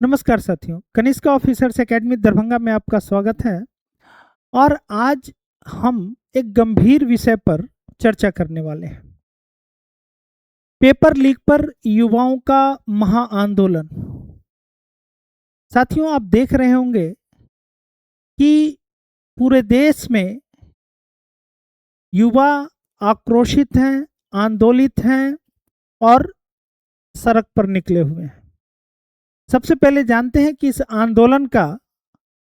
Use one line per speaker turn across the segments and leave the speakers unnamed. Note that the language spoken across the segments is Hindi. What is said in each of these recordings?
नमस्कार साथियों, कनिष्क ऑफिसर्स एकेडमी दरभंगा में आपका स्वागत है। और आज हम एक गंभीर विषय पर चर्चा करने वाले हैं। पेपर लीक पर युवाओं का महाआंदोलन। साथियों, आप देख रहे होंगे कि पूरे देश में युवा आक्रोशित हैं, आंदोलित हैं और सड़क पर निकले हुए हैं। सबसे पहले जानते हैं कि इस आंदोलन का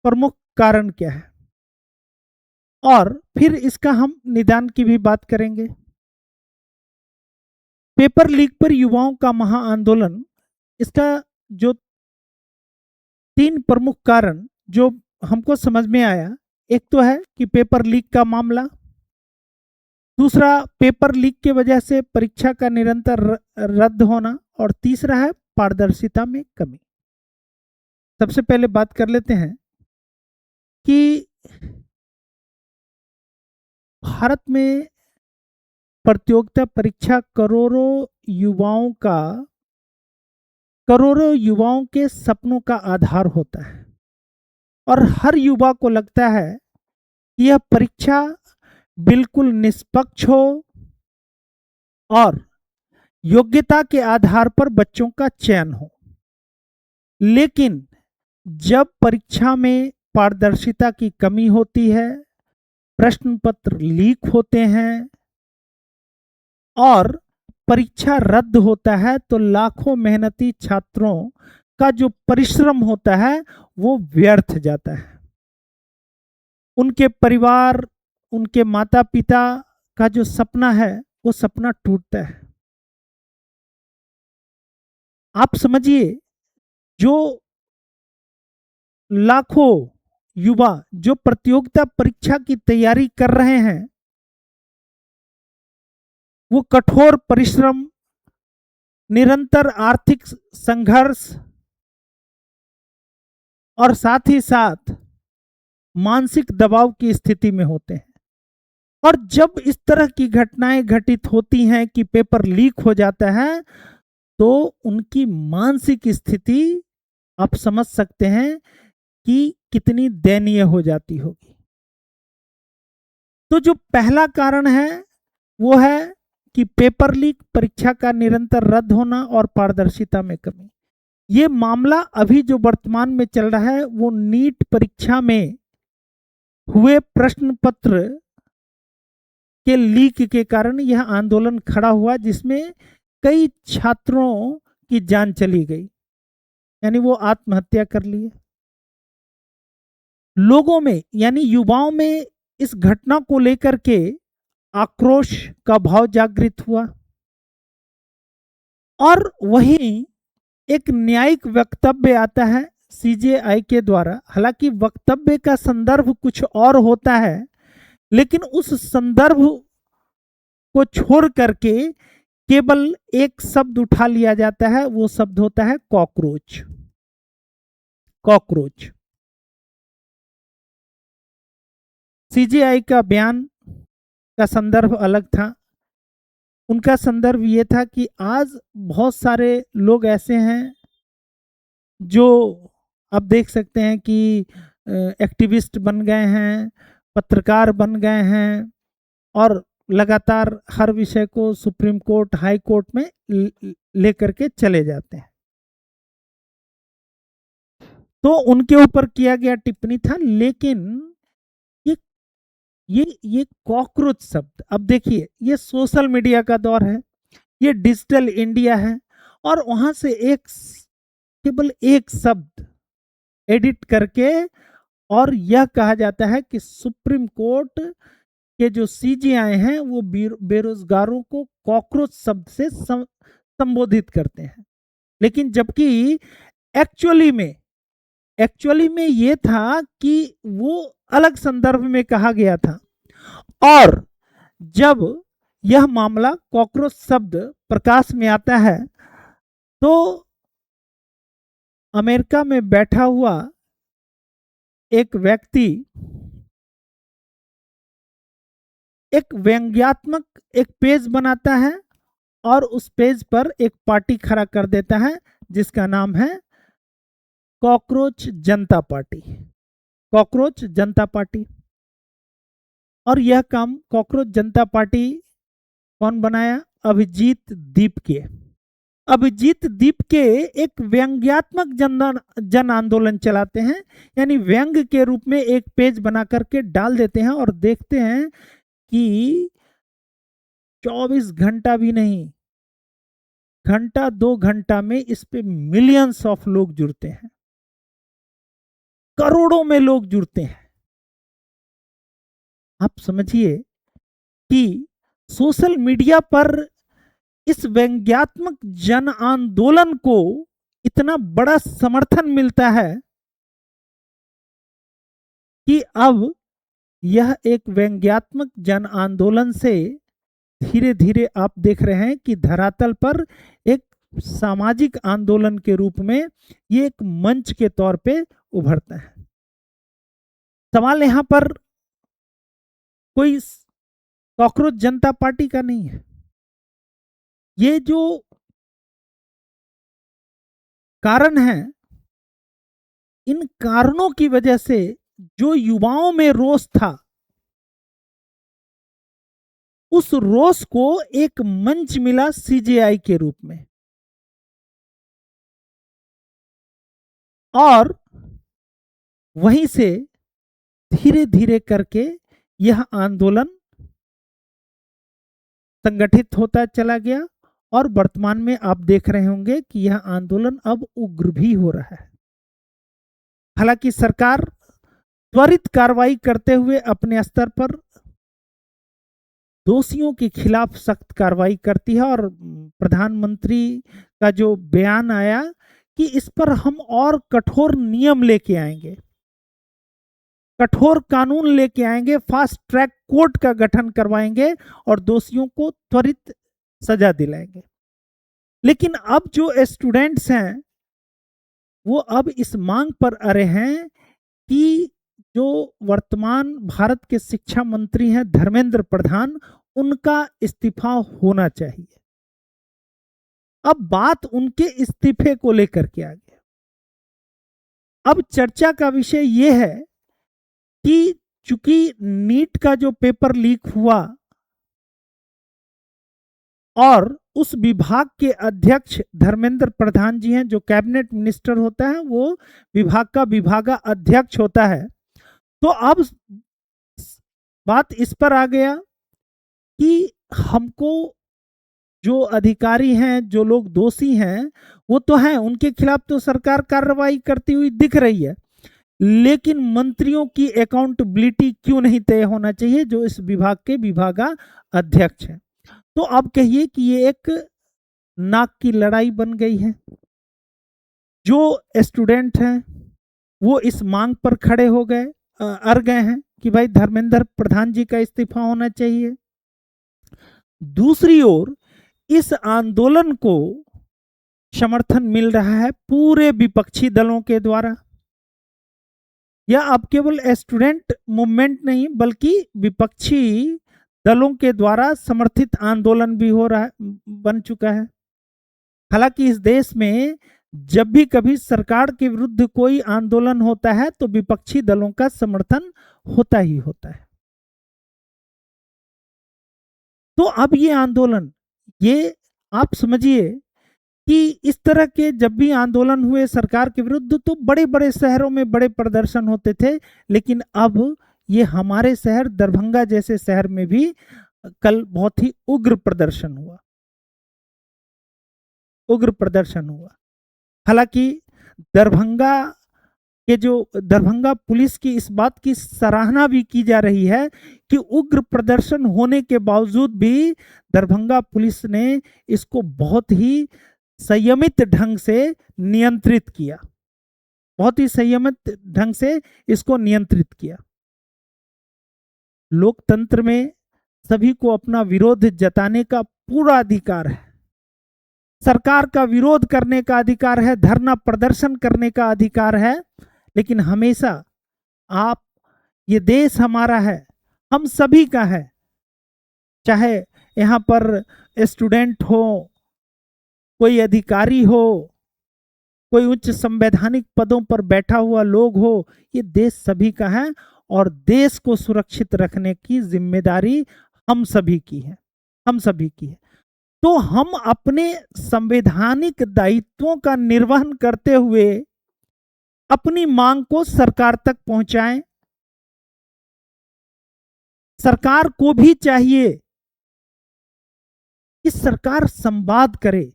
प्रमुख कारण क्या है और फिर इसका हम निदान की भी बात करेंगे। पेपर लीक पर युवाओं का महाआंदोलन, इसका जो तीन प्रमुख कारण जो हमको समझ में आया, एक तो है कि पेपर लीक का मामला, दूसरा पेपर लीक की वजह से परीक्षा का निरंतर रद्द होना, और तीसरा है पारदर्शिता में कमी। सबसे पहले बात कर लेते हैं कि भारत में प्रतियोगिता परीक्षा करोड़ों युवाओं के सपनों का आधार होता है और हर युवा को लगता है कि यह परीक्षा बिल्कुल निष्पक्ष हो और योग्यता के आधार पर बच्चों का चयन हो। लेकिन जब परीक्षा में पारदर्शिता की कमी होती है, प्रश्न पत्र लीक होते हैं और परीक्षा रद्द होता है, तो लाखों मेहनती छात्रों का जो परिश्रम होता है वो व्यर्थ जाता है। उनके परिवार, उनके माता पिता का जो सपना है वो सपना टूटता है। आप समझिए, जो लाखों युवा जो प्रतियोगिता परीक्षा की तैयारी कर रहे हैं, वो कठोर परिश्रम, निरंतर आर्थिक संघर्ष और साथ ही साथ मानसिक दबाव की स्थिति में होते हैं। और जब इस तरह की घटनाएं घटित होती हैं कि पेपर लीक हो जाता है, तो उनकी मानसिक स्थिति आप समझ सकते हैं कि कितनी दयनीय हो जाती होगी। तो जो पहला कारण है वो है कि पेपर लीक, परीक्षा का निरंतर रद्द होना और पारदर्शिता में कमी। ये मामला अभी जो वर्तमान में चल रहा है वो नीट परीक्षा में हुए प्रश्न पत्र के लीक के कारण यह आंदोलन खड़ा हुआ, जिसमें कई छात्रों की जान चली गई, यानी वो आत्महत्या कर लिए। लोगों में यानी युवाओं में इस घटना को लेकर के आक्रोश का भाव जागृत हुआ और वहीं एक न्यायिक वक्तव्य आता है सीजेआई के द्वारा। हालांकि वक्तव्य का संदर्भ कुछ और होता है, लेकिन उस संदर्भ को छोड़ करके केवल एक शब्द उठा लिया जाता है, वो शब्द होता है कॉकरोच। कॉकरोच। सीजेआई का बयान का संदर्भ अलग था। उनका संदर्भ ये था कि आज बहुत सारे लोग ऐसे हैं जो आप देख सकते हैं कि एक्टिविस्ट बन गए हैं, पत्रकार बन गए हैं और लगातार हर विषय को सुप्रीम कोर्ट, हाई कोर्ट में लेकर के चले जाते हैं। तो उनके ऊपर किया गया टिप्पणी था। लेकिन ये ये कॉकरोच शब्द, अब देखिए, ये सोशल मीडिया का दौर है, ये डिजिटल इंडिया है, और वहां से केवल एक शब्द एडिट करके और यह कहा जाता है कि सुप्रीम कोर्ट के जो सीजेआई हैं वो बेरोजगारों को कॉकरोच शब्द से संबोधित करते हैं। लेकिन जबकि एक्चुअली में ये था कि वो अलग संदर्भ में कहा गया था। और जब यह मामला कॉकरोच शब्द प्रकाश में आता है, तो अमेरिका में बैठा हुआ एक व्यक्ति एक व्यंग्यात्मक एक पेज बनाता है और उस पेज पर एक पार्टी खड़ा कर देता है जिसका नाम है कॉकरोच जनता पार्टी। कॉकरोच जनता पार्टी। और यह काम कॉकरोच जनता पार्टी कौन बनाया? अभिजीत दीपके। अभिजीत दीपके एक व्यंग्यात्मक जन आंदोलन चलाते हैं, यानी व्यंग के रूप में एक पेज बना करके डाल देते हैं और देखते हैं कि 24 घंटा भी नहीं, घंटा 2 घंटा में इस पे मिलियंस ऑफ लोग जुड़ते हैं, करोड़ों में लोग जुड़ते हैं। आप समझिए कि सोशल मीडिया पर इस व्यंग्यात्मक जन आंदोलन को इतना बड़ा समर्थन मिलता है कि अब यह एक व्यंग्यात्मक जन आंदोलन से धीरे धीरे आप देख रहे हैं कि धरातल पर एक सामाजिक आंदोलन के रूप में ये एक मंच के तौर पे उभरता है। सवाल यहां पर कोई कॉकरोच जनता पार्टी का नहीं है। ये जो कारण है, इन कारणों की वजह से जो युवाओं में रोष था, उस रोष को एक मंच मिला सीजेआई के रूप में, और वहीं से धीरे धीरे करके यह आंदोलन संगठित होता चला गया और वर्तमान में आप देख रहे होंगे कि यह आंदोलन अब उग्र भी हो रहा है। हालांकि सरकार त्वरित कार्रवाई करते हुए अपने स्तर पर दोषियों के खिलाफ सख्त कार्रवाई करती है, और प्रधानमंत्री का जो बयान आया कि इस पर हम और कठोर नियम लेके आएंगे, कठोर कानून लेके आएंगे, फास्ट ट्रैक कोर्ट का गठन करवाएंगे और दोषियों को त्वरित सजा दिलाएंगे। लेकिन अब जो स्टूडेंट्स हैं वो अब इस मांग पर अड़े हैं कि जो वर्तमान भारत के शिक्षा मंत्री हैं धर्मेंद्र प्रधान, उनका इस्तीफा होना चाहिए। अब बात उनके इस्तीफे को लेकर के आ गया। अब चर्चा का विषय यह है कि चूंकि नीट का जो पेपर लीक हुआ और उस विभाग के अध्यक्ष धर्मेंद्र प्रधान जी हैं, जो कैबिनेट मिनिस्टर होता है वो विभाग का विभागा अध्यक्ष होता है, तो अब बात इस पर आ गया कि हमको जो अधिकारी हैं, जो लोग दोषी हैं वो तो हैं, उनके खिलाफ तो सरकार कार्रवाई करती हुई दिख रही है, लेकिन मंत्रियों की अकाउंटेबिलिटी क्यों नहीं तय होना चाहिए, जो इस विभाग के विभागा अध्यक्ष हैं। तो अब कहिए कि ये एक नाक की लड़ाई बन गई है। जो स्टूडेंट हैं वो इस मांग पर खड़े हो गए, अड़ गए हैं कि भाई धर्मेंद्र प्रधान जी का इस्तीफा होना चाहिए। दूसरी ओर इस आंदोलन को समर्थन मिल रहा है पूरे विपक्षी दलों के द्वारा, या अब केवल स्टूडेंट मूवमेंट नहीं बल्कि विपक्षी दलों के द्वारा समर्थित आंदोलन भी हो रहा है, बन चुका है। हालांकि इस देश में जब भी कभी सरकार के विरुद्ध कोई आंदोलन होता है तो विपक्षी दलों का समर्थन होता ही होता है। तो अब ये आंदोलन, ये आप समझिए कि इस तरह के जब भी आंदोलन हुए सरकार के विरुद्ध तो बड़े बड़े शहरों में बड़े प्रदर्शन होते थे, लेकिन अब ये हमारे शहर दरभंगा जैसे शहर में भी कल बहुत ही उग्र प्रदर्शन हुआ, उग्र प्रदर्शन हुआ। हालांकि दरभंगा के जो दरभंगा पुलिस की इस बात की सराहना भी की जा रही है कि उग्र प्रदर्शन होने के बावजूद भी दरभंगा पुलिस ने इसको बहुत ही संयमित ढंग से नियंत्रित किया, बहुत ही संयमित ढंग से इसको नियंत्रित किया। लोकतंत्र में सभी को अपना विरोध जताने का पूरा अधिकार है, सरकार का विरोध करने का अधिकार है, धरना प्रदर्शन करने का अधिकार है, लेकिन हमेशा आप, ये देश हमारा है, हम सभी का है, चाहे यहाँ पर स्टूडेंट हो, कोई अधिकारी हो, कोई उच्च संवैधानिक पदों पर बैठा हुआ लोग हो, ये देश सभी का है और देश को सुरक्षित रखने की जिम्मेदारी हम सभी की है, हम सभी की है। तो हम अपने संवैधानिक दायित्वों का निर्वहन करते हुए अपनी मांग को सरकार तक पहुंचाएं। सरकार को भी चाहिए कि सरकार संवाद करे।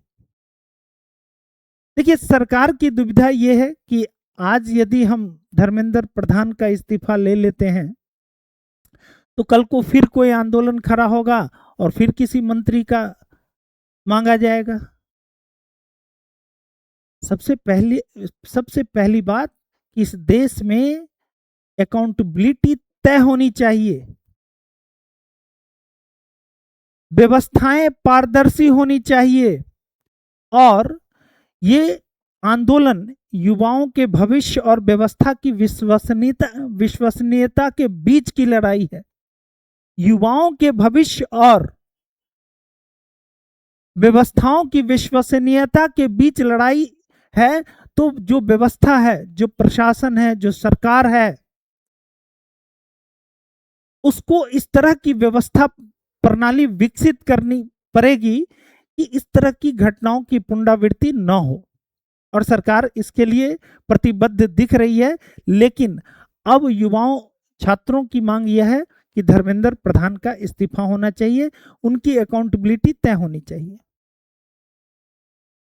देखिए, सरकार की दुविधा यह है कि आज यदि हम धर्मेंद्र प्रधान का इस्तीफा ले लेते हैं तो कल को फिर कोई आंदोलन खड़ा होगा और फिर किसी मंत्री का मांगा जाएगा। सबसे पहली बात, इस देश में अकाउंटेबिलिटी तय होनी चाहिए, व्यवस्थाएं पारदर्शी होनी चाहिए और ये आंदोलन युवाओं के भविष्य और व्यवस्था की विश्वसनीयता के बीच की लड़ाई है। युवाओं के भविष्य और व्यवस्थाओं की विश्वसनीयता के बीच लड़ाई है। तो जो व्यवस्था है, जो प्रशासन है, जो सरकार है, उसको इस तरह की व्यवस्था प्रणाली विकसित करनी पड़ेगी कि इस तरह की घटनाओं की पुनरावृत्ति न हो, और सरकार इसके लिए प्रतिबद्ध दिख रही है। लेकिन अब युवाओं, छात्रों की मांग यह है कि धर्मेंद्र प्रधान का इस्तीफा होना चाहिए, उनकी अकाउंटेबिलिटी तय होनी चाहिए।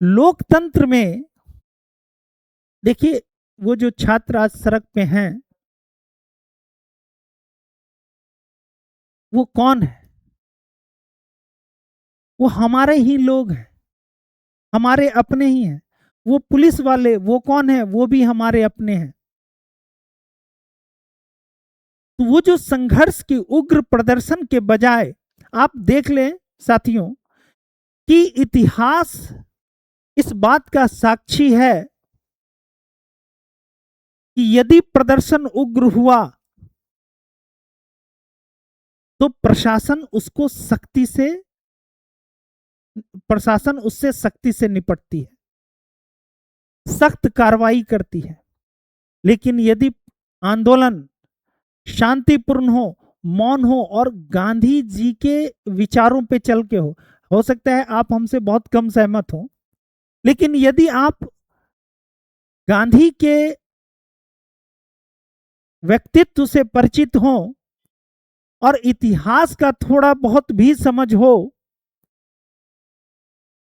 लोकतंत्र में देखिए, वो जो छात्र आज सड़क पे हैं वो कौन है? वो हमारे ही लोग हैं, हमारे अपने ही हैं। वो पुलिस वाले, वो कौन है? वो भी हमारे अपने हैं। तो वो जो संघर्ष की उग्र प्रदर्शन के बजाय, आप देख लें साथियों कि इतिहास इस बात का साक्षी है कि यदि प्रदर्शन उग्र हुआ तो प्रशासन उससे सख्ती से निपटती है, सख्त कार्रवाई करती है। लेकिन यदि आंदोलन शांतिपूर्ण मौन हो और गांधी जी के विचारों पे चल के हो सकता है आप हमसे बहुत कम सहमत हो, लेकिन यदि आप गांधी के व्यक्तित्व से परिचित हो और इतिहास का थोड़ा बहुत भी समझ हो,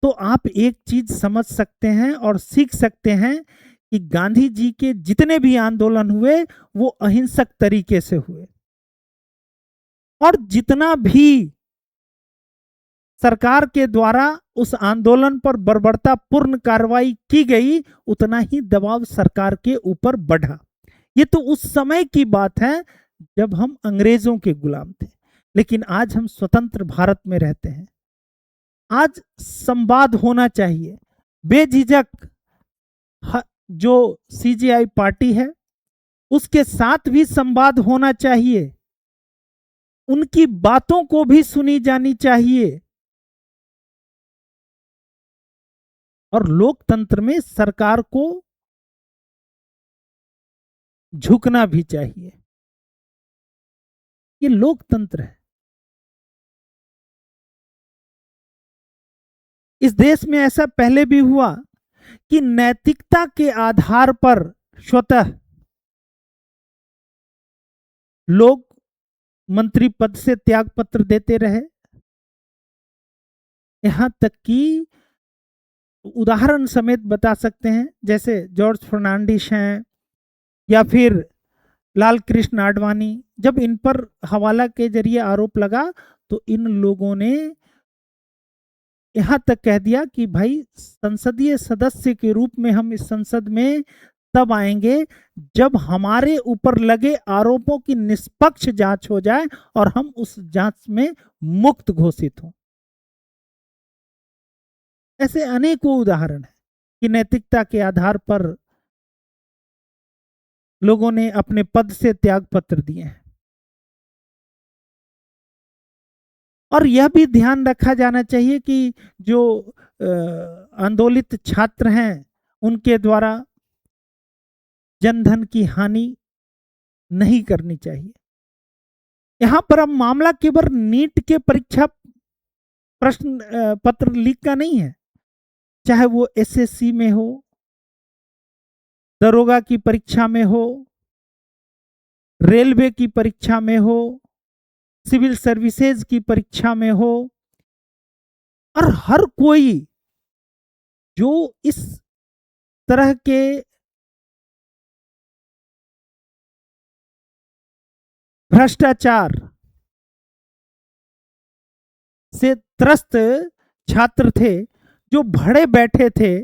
तो आप एक चीज समझ सकते हैं और सीख सकते हैं कि गांधी जी के जितने भी आंदोलन हुए वो अहिंसक तरीके से हुए, और जितना भी सरकार के द्वारा उस आंदोलन पर बर्बरतापूर्ण कार्रवाई की गई, उतना ही दबाव सरकार के ऊपर बढ़ा। ये तो उस समय की बात है जब हम अंग्रेजों के गुलाम थे, लेकिन आज हम स्वतंत्र भारत में रहते हैं। आज संवाद होना चाहिए बेझिझक। जो सीजेआई पार्टी है उसके साथ भी संवाद होना चाहिए, उनकी बातों को भी सुनी जानी चाहिए, और लोकतंत्र में सरकार को झुकना भी चाहिए। ये लोकतंत्र है। इस देश में ऐसा पहले भी हुआ कि नैतिकता के आधार पर स्वतः लोग मंत्री पद से त्याग पत्र देते रहे। यहां तक कि उदाहरण समेत बता सकते हैं, जैसे जॉर्ज फर्नांडिस हैं या फिर लाल कृष्ण आडवाणी। जब इन पर हवाला के जरिए आरोप लगा तो इन लोगों ने यहां तक कह दिया कि भाई संसदीय सदस्य के रूप में हम इस संसद में तब आएंगे जब हमारे ऊपर लगे आरोपों की निष्पक्ष जांच हो जाए और हम उस जांच में मुक्त घोषित हों। ऐसे अनेकों उदाहरण हैं कि नैतिकता के आधार पर लोगों ने अपने पद से त्याग पत्र दिए हैं। और यह भी ध्यान रखा जाना चाहिए कि जो आंदोलित छात्र हैं उनके द्वारा जनधन की हानि नहीं करनी चाहिए। यहां पर अब मामला केवल नीट के परीक्षा प्रश्न पत्र लीक का नहीं है, चाहे वो एसएससी में हो, दरोगा की परीक्षा में हो, रेलवे की परीक्षा में हो, सिविल सर्विसेज की परीक्षा में हो, और हर कोई जो इस तरह के भ्रष्टाचार से त्रस्त छात्र थे, जो भड़े बैठे थे,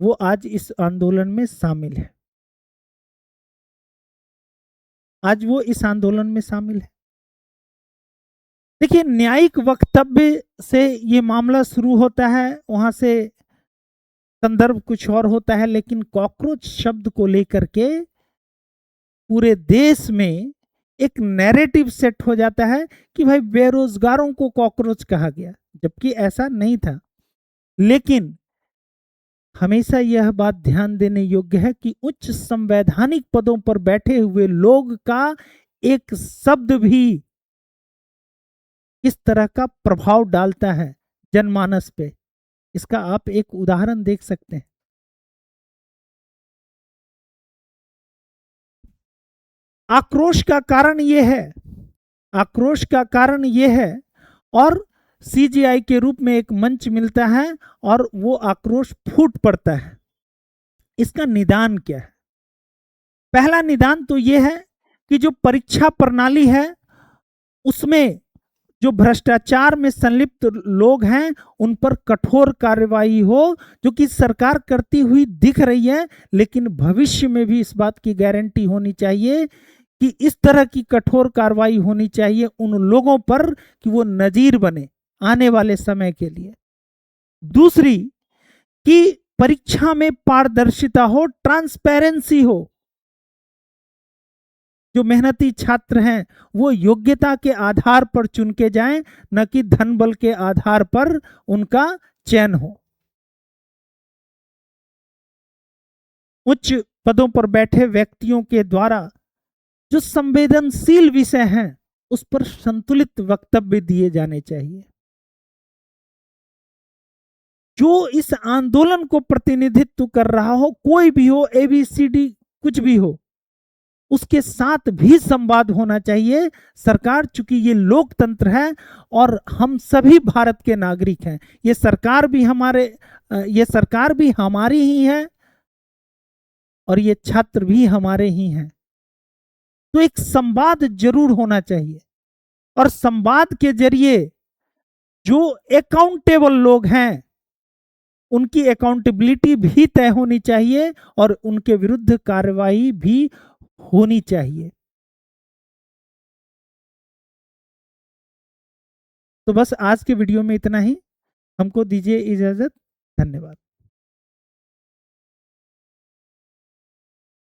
वो आज इस आंदोलन में शामिल है। आज वो इस आंदोलन में शामिल है। देखिए, न्यायिक वक्तव्य से ये मामला शुरू होता है, वहां से संदर्भ कुछ और होता है, लेकिन कॉकरोच शब्द को लेकर के पूरे देश में एक नैरेटिव सेट हो जाता है कि भाई बेरोजगारों को कॉकरोच कहा गया, जबकि ऐसा नहीं था। लेकिन हमेशा यह बात ध्यान देने योग्य है कि उच्च संवैधानिक पदों पर बैठे हुए लोग का एक शब्द भी किस तरह का प्रभाव डालता है जनमानस पे, इसका आप एक उदाहरण देख सकते हैं। आक्रोश का कारण यह है, आक्रोश का कारण यह है, और सीजीआई के रूप में एक मंच मिलता है और वो आक्रोश फूट पड़ता है। इसका निदान क्या है? पहला निदान तो यह है कि जो परीक्षा प्रणाली है उसमें जो भ्रष्टाचार में संलिप्त लोग हैं उन पर कठोर कार्रवाई हो, जो कि सरकार करती हुई दिख रही है, लेकिन भविष्य में भी इस बात की गारंटी होनी चाहिए कि इस तरह की कठोर कार्रवाई होनी चाहिए उन लोगों पर कि वो नजीर बने आने वाले समय के लिए। दूसरी, कि परीक्षा में पारदर्शिता हो, ट्रांसपेरेंसी हो। जो मेहनती छात्र हैं वो योग्यता के आधार पर चुन के जाएं, न कि धन बल के आधार पर उनका चयन हो। उच्च पदों पर बैठे व्यक्तियों के द्वारा जो संवेदनशील विषय हैं उस पर संतुलित वक्तव्य दिए जाने चाहिए। जो इस आंदोलन को प्रतिनिधित्व कर रहा हो, कोई भी हो, एबीसीडी कुछ भी हो, उसके साथ भी संवाद होना चाहिए। सरकार, चूंकि ये लोकतंत्र है और हम सभी भारत के नागरिक हैं, ये सरकार भी हमारी ही है और ये छात्र भी हमारे ही हैं। तो एक संवाद जरूर होना चाहिए, और संवाद के जरिए जो अकाउंटेबल लोग हैं उनकी अकाउंटेबिलिटी भी तय होनी चाहिए और उनके विरुद्ध कार्रवाई भी होनी चाहिए। तो बस आज के वीडियो में इतना ही। हमको दीजिए इजाजत। धन्यवाद।